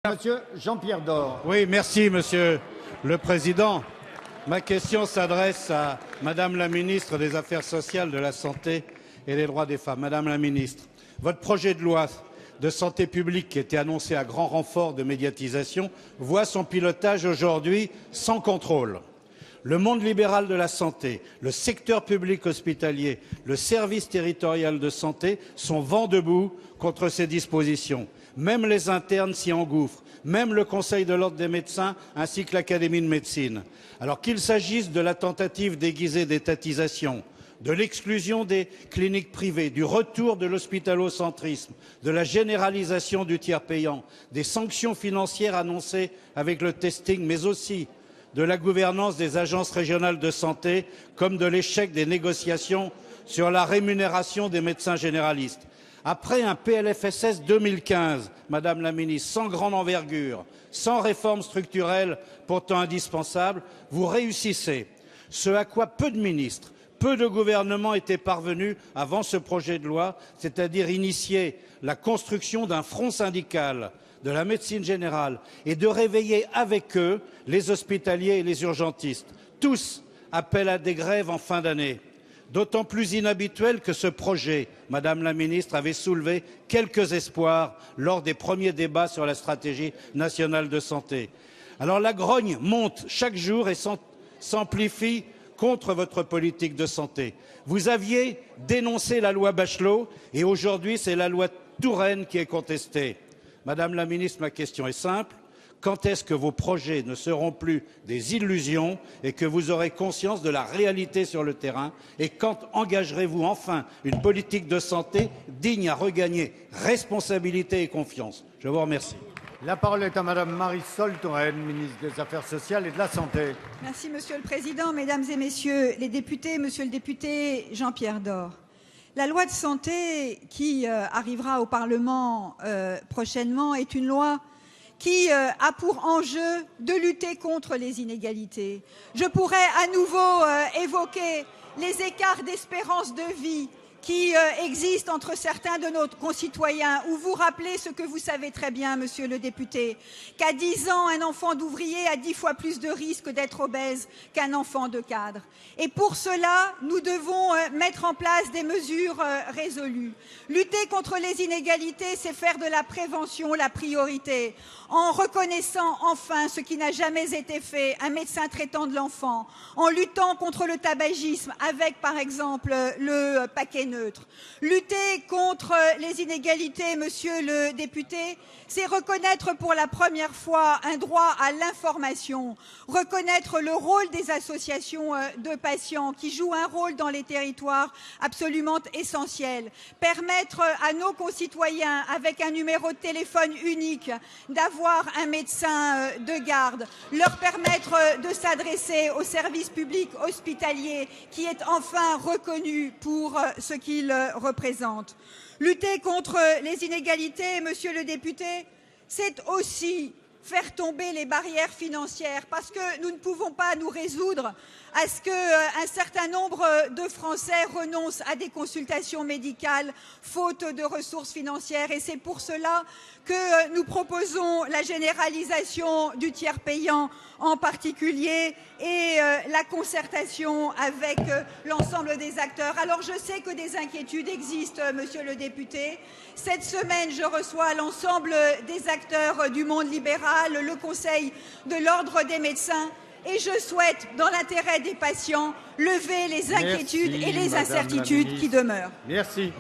Monsieur Jean-Pierre Door. Oui, merci, Monsieur le Président. Ma question s'adresse à Madame la ministre des Affaires sociales, de la Santé et des droits des femmes. Madame la ministre, votre projet de loi de santé publique, qui était annoncé à grand renfort de médiatisation, voit son pilotage aujourd'hui sans contrôle. Le monde libéral de la santé, le secteur public hospitalier, le service territorial de santé sont vent debout contre ces dispositions. Même les internes s'y engouffrent, même le Conseil de l'ordre des médecins ainsi que l'Académie de médecine. Alors qu'il s'agisse de la tentative déguisée d'étatisation, de l'exclusion des cliniques privées, du retour de l'hospitalocentrisme, de la généralisation du tiers payant, des sanctions financières annoncées avec le testing, mais aussi de la gouvernance des agences régionales de santé, comme de l'échec des négociations sur la rémunération des médecins généralistes. Après un PLFSS 2015, Madame la ministre, sans grande envergure, sans réforme structurelle pourtant indispensable, vous réussissez ce à quoi peu de ministres, peu de gouvernements étaient parvenus avant ce projet de loi, c'est-à-dire initier la construction d'un front syndical de la médecine générale et de réveiller avec eux les hospitaliers et les urgentistes. Tous appellent à des grèves en fin d'année. D'autant plus inhabituel que ce projet, Madame la ministre, avait soulevé quelques espoirs lors des premiers débats sur la stratégie nationale de santé. Alors la grogne monte chaque jour et s'amplifie contre votre politique de santé. Vous aviez dénoncé la loi Bachelot et aujourd'hui c'est la loi Touraine qui est contestée. Madame la ministre, ma question est simple. Quand est-ce que vos projets ne seront plus des illusions et que vous aurez conscience de la réalité sur le terrain? Et quand engagerez-vous enfin une politique de santé digne à regagner responsabilité et confiance? Je vous remercie. La parole est à Madame Marisol Touraine, ministre des Affaires sociales et de la Santé. Merci, Monsieur le Président. Mesdames et Messieurs les députés, Monsieur le député Jean-Pierre Door. La loi de santé qui arrivera au Parlement prochainement est une loi qui a pour enjeu de lutter contre les inégalités. Je pourrais à nouveau évoquer les écarts d'espérance de vie qui existent entre certains de nos concitoyens, ou vous rappeler ce que vous savez très bien, monsieur le député, qu'à 10 ans, un enfant d'ouvrier a 10 fois plus de risques d'être obèse qu'un enfant de cadre. Et pour cela, nous devons mettre en place des mesures résolues. Lutter contre les inégalités, c'est faire de la prévention la priorité, en reconnaissant enfin ce qui n'a jamais été fait, un médecin traitant de l'enfant, en luttant contre le tabagisme avec, par exemple, le paquet neutre. Lutter contre les inégalités, monsieur le député, c'est reconnaître pour la première fois un droit à l'information, reconnaître le rôle des associations de patients qui jouent un rôle dans les territoires absolument essentiel, permettre à nos concitoyens, avec un numéro de téléphone unique, d'avoir un médecin de garde, leur permettre de s'adresser au service public hospitalier qui est enfin reconnu pour ce qu'il représente. Lutter contre les inégalités, monsieur le député, c'est aussi faire tomber les barrières financières, parce que nous ne pouvons pas nous résoudre à ce qu'un certain nombre de Français renoncent à des consultations médicales faute de ressources financières. Et c'est pour cela que nous proposons la généralisation du tiers payant en particulier et la concertation avec l'ensemble des acteurs. Alors je sais que des inquiétudes existent, monsieur le député. Cette semaine, je reçois l'ensemble des acteurs du monde libéral, le Conseil de l'ordre des médecins, et je souhaite, dans l'intérêt des patients, lever les inquiétudes et les incertitudes qui demeurent. Merci.